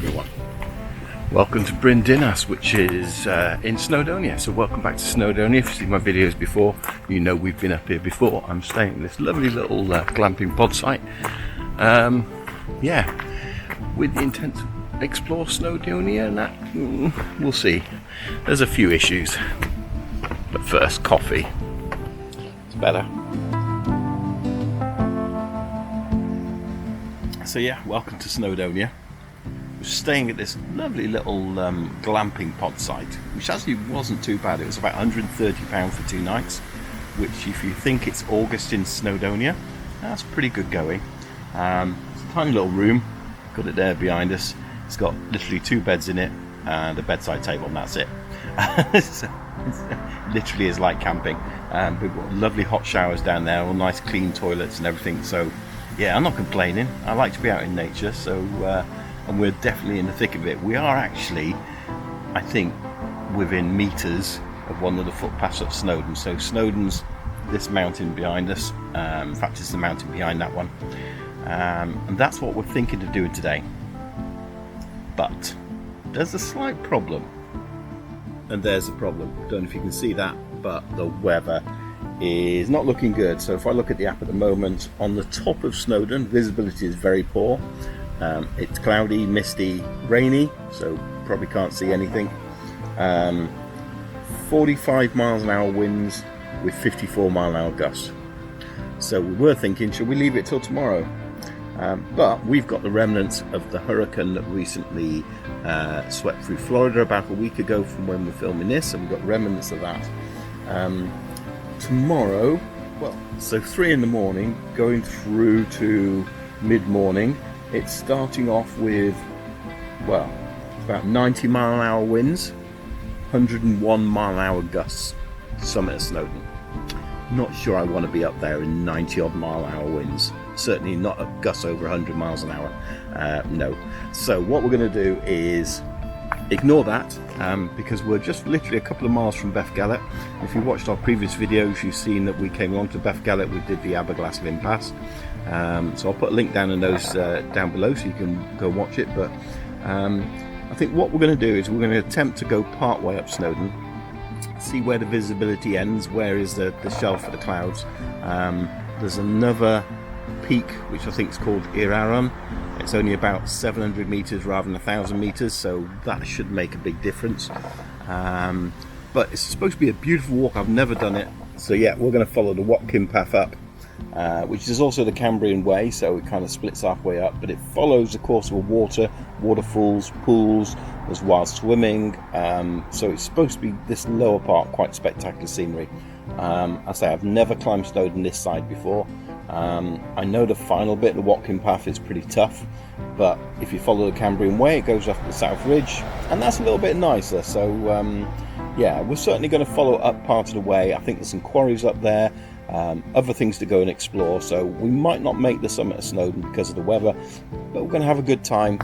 everyone. Welcome to Bryn Dinas, which is in Snowdonia. So welcome back to Snowdonia. If you've seen my videos before, you know we've been up here before. I'm staying in this lovely little glamping pod site. Yeah, with the intent to explore Snowdonia and that, we'll see. There's a few issues. But first, coffee. It's better. So yeah, welcome to Snowdonia. We're staying at this lovely little glamping pod site, which actually wasn't too bad. It was about £130 for 2 nights, which if you think it's August in Snowdonia, that's pretty good going. It's a tiny little room, got it there behind us. It's got literally 2 beds in it and a bedside table, and that's it. So it literally is like camping. We've got lovely hot showers down there, all nice clean toilets and everything. So yeah, I'm not complaining. I like to be out in nature, so and we're definitely in the thick of it. We are actually, I think, within meters of one of the footpaths of Snowdon. So Snowdon's this mountain behind us. In fact, it's the mountain behind that one. And that's what we're thinking of doing today. But there's a slight problem. And there's a problem. Don't know if you can see that, but the weather is not looking good. So if I look at the app at the moment, on the top of Snowdon, visibility is very poor. It's cloudy, misty, rainy, so probably can't see anything. 45 miles an hour winds with 54 mile an hour gusts. So we were thinking, should we leave it till tomorrow? But we've got the remnants of the hurricane that recently swept through Florida about a week ago from when we're filming this, and we've got remnants of that. Tomorrow, well, so 3 in the morning going through to mid-morning, it's starting off with, well, about 90 mile an hour winds, 101 mile an hour gusts, summit of Snowdon. Not sure I want to be up there in 90 odd mile an hour winds. Certainly not a gust over 100 miles an hour. No. So what we're going to do is ignore that, because we're just literally a couple of miles from Bethgelert. If you watched our previous videos, you've seen that we came along to Bethgelert. We did the Aberglasslyn Pass. So I'll put a link down in those down below so you can go watch it. But I think what we're going to do is we're going to attempt to go part way up Snowdon, see where the visibility ends, where is the shelf for the clouds. There's another peak which I think is called Iraran. It's only about 700 meters rather than 1,000 meters, so that should make a big difference. But it's supposed to be a beautiful walk. I've never done it, so yeah, we're going to follow the Watkin path up, which is also the Cambrian way, so it kind of splits halfway up, but it follows the course of waterfalls, pools. There's wild swimming, so it's supposed to be this lower part, quite spectacular scenery. I say I've never climbed Snowdon this side before. I know the final bit, the Watkin path, is pretty tough, but if you follow the Cambrian way, it goes up the South Ridge, and that's a little bit nicer. So yeah, we're certainly going to follow up part of the way. I think there's some quarries up there, other things to go and explore, so we might not make the summit of Snowdon because of the weather, but we're going to have a good time.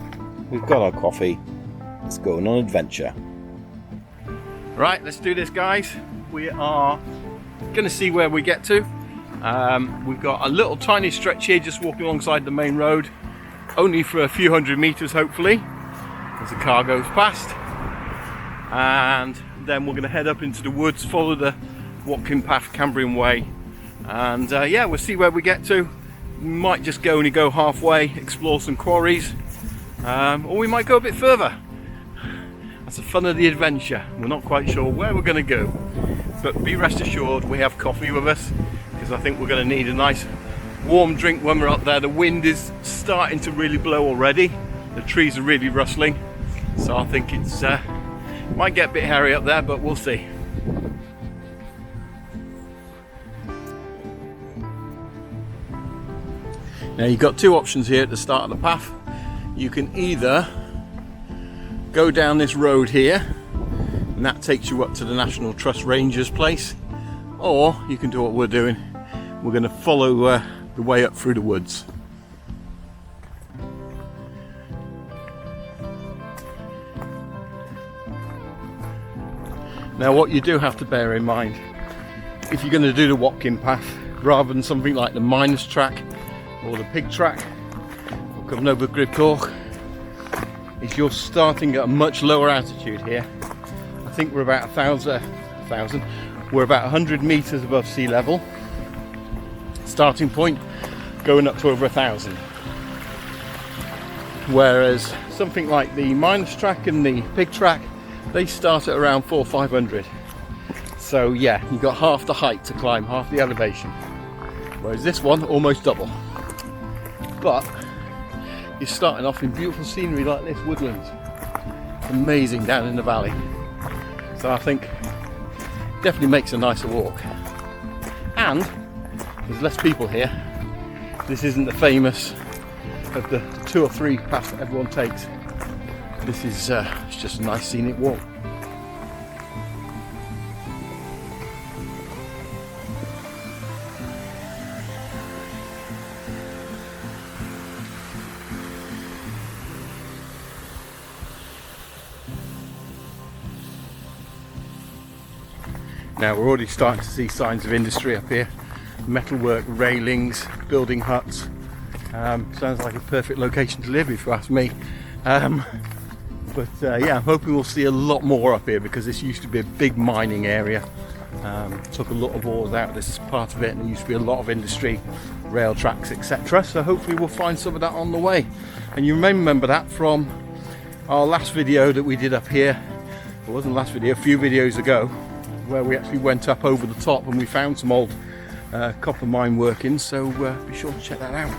We've got our coffee. Let's go on an adventure. Right, let's do this, guys. We are going to see where we get to. We've got a little tiny stretch here just walking alongside the main road, only for a few hundred meters hopefully as the car goes past, and then we're going to head up into the woods, follow the Watkin path, Cambrian way, and yeah, we'll see where we get to. We might just only go halfway, explore some quarries, or we might go a bit further. That's the fun of the adventure. We're not quite sure where we're going to go, but be rest assured we have coffee with us, because I think we're going to need a nice warm drink when we're up there. The wind is starting to really blow already. The trees are really rustling, so I think it's might get a bit hairy up there, but we'll see. Now you've got 2 options here at the start of the path. You can either go down this road here, and that takes you up to the National Trust Rangers place, or you can do what we're doing. We're going to follow the way up through the woods. Now what you do have to bear in mind, if you're going to do the Watkin path, rather than something like the miners track or the pig track or Cyfnobod Grib Coch, is you're starting at a much lower altitude here. I think we're about 1,000. We're about 100 meters above sea level. Starting point going up to over 1,000. Whereas something like the Miners track and the Pig track, they start at around 400 or 500. So yeah, you've got half the height to climb, half the elevation. Whereas this one, almost double. But you're starting off in beautiful scenery like this, woodlands. Amazing down in the valley. So I think definitely makes a nicer walk. And there's less people here. This isn't the famous of the 2 or 3 paths that everyone takes. This is it's just a nice scenic walk. Now we're already starting to see signs of industry up here. Metalwork, railings, building huts. Sounds like a perfect location to live if you ask me. But yeah, I'm hoping we'll see a lot more up here because this used to be a big mining area. Took a lot of ores out of this part of it, and there used to be a lot of industry, rail tracks, etc. So hopefully we'll find some of that on the way. And you may remember that from our last video that we did up here. It wasn't last video, a few videos ago, where we actually went up over the top and we found some old copper mine workings. So be sure to check that out.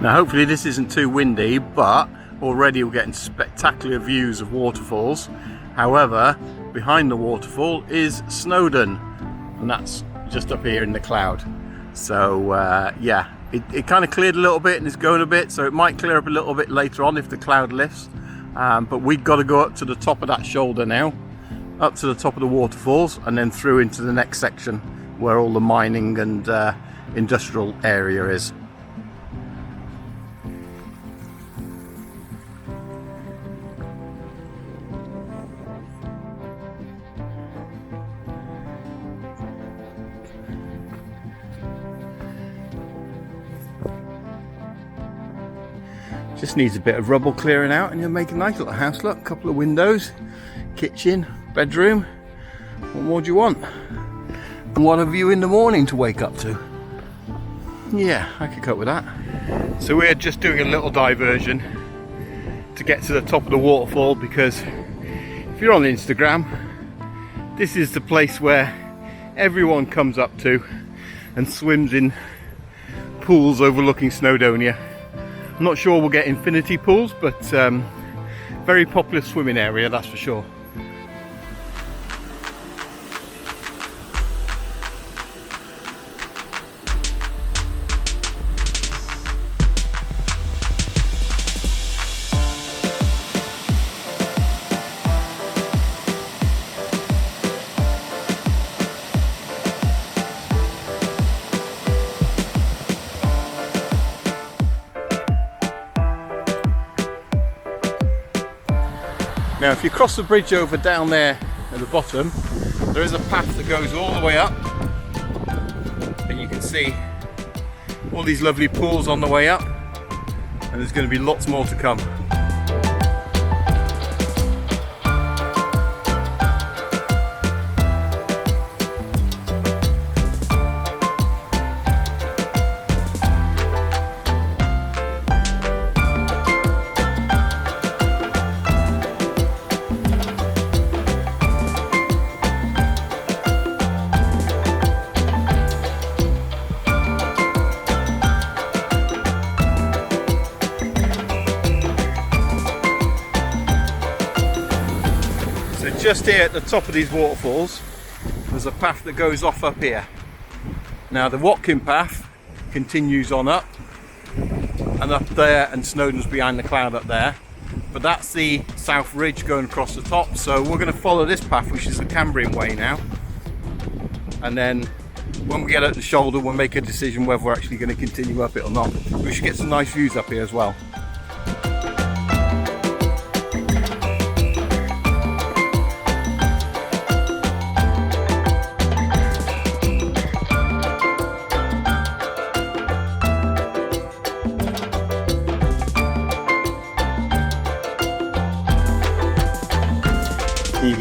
Now hopefully this isn't too windy, but already we're getting spectacular views of waterfalls. However, behind the waterfall is Snowdon, and that's just up here in the cloud. So yeah, it kind of cleared a little bit and it's going a bit, so it might clear up a little bit later on if the cloud lifts. But we've got to go up to the top of that shoulder now, up to the top of the waterfalls, and then through into the next section where all the mining and industrial area is. Just needs a bit of rubble clearing out and you'll make a nice little house. Look, a couple of windows, kitchen, bedroom. What more do you want? And what a view in the morning to wake up to. Yeah, I could cope with that. So we're just doing a little diversion to get to the top of the waterfall, because if you're on Instagram, this is the place where everyone comes up to and swims in pools overlooking Snowdonia. I'm not sure we'll get infinity pools, but very popular swimming area, that's for sure. Now if you cross the bridge over down there at the bottom, there is a path that goes all the way up, and you can see all these lovely pools on the way up, and there's going to be lots more to come. Just here at the top of these waterfalls, there's a path that goes off up here. Now the Watkin path continues on up and up there, and Snowdon's behind the cloud up there. But that's the South Ridge going across the top, so we're going to follow this path, which is the Cambrian way now. And then when we get at the shoulder, we'll make a decision whether we're actually going to continue up it or not. We should get some nice views up here as well.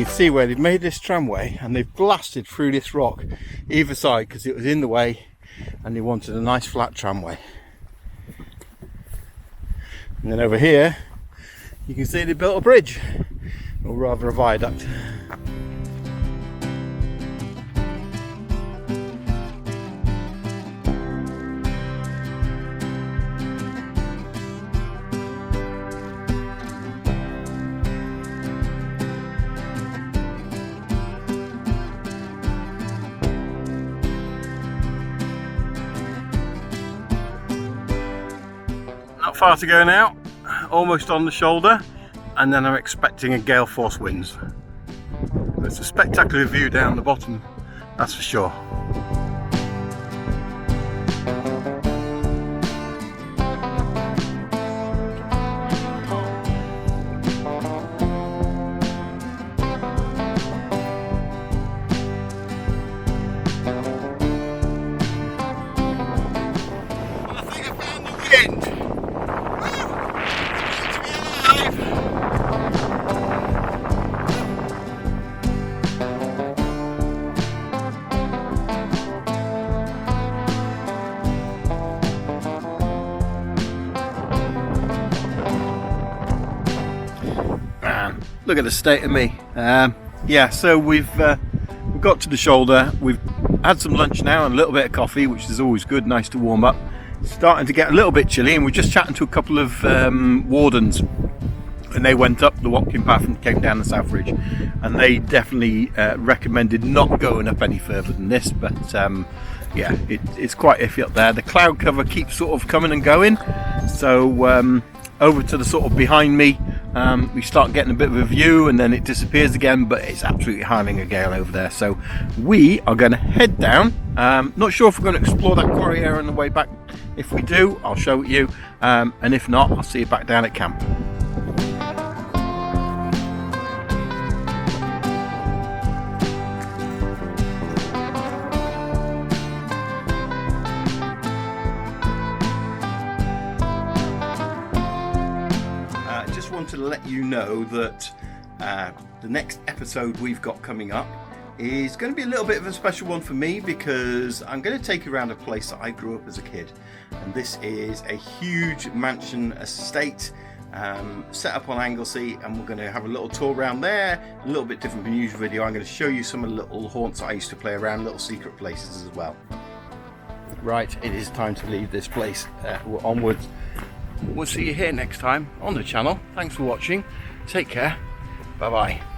can see where they've made this tramway and they've blasted through this rock either side because it was in the way and they wanted a nice flat tramway. And then over here you can see they built a bridge, or rather a viaduct. Not far to go now, almost on the shoulder, and then I'm expecting a gale force winds. It's a spectacular view down the bottom, that's for sure. I think I found the wind. Look at the state of me. Yeah, so we've got to the shoulder. We've had some lunch now and a little bit of coffee, which is always good, nice to warm up. It's starting to get a little bit chilly, and we're just chatting to a couple of wardens, and they went up the Watkin path and came down the South Ridge, and they definitely recommended not going up any further than this. But yeah, it's quite iffy up there. The cloud cover keeps sort of coming and going, so over to the sort of behind me, we start getting a bit of a view and then it disappears again, but it's absolutely howling a gale over there. So we are going to head down. Not sure if we're going to explore that quarry area on the way back. If we do, I'll show it you, and if not, I'll see you back down at camp. To let you know that the next episode we've got coming up is going to be a little bit of a special one for me, because I'm going to take you around a place that I grew up as a kid, and this is a huge mansion estate set up on Anglesey, and we're going to have a little tour around there, a little bit different from the usual video. I'm going to show you some of the little haunts that I used to play around, little secret places as well. Right, it is time to leave this place. We're onwards. We'll see you here next time on the channel. Thanks for watching. Take care. Bye bye.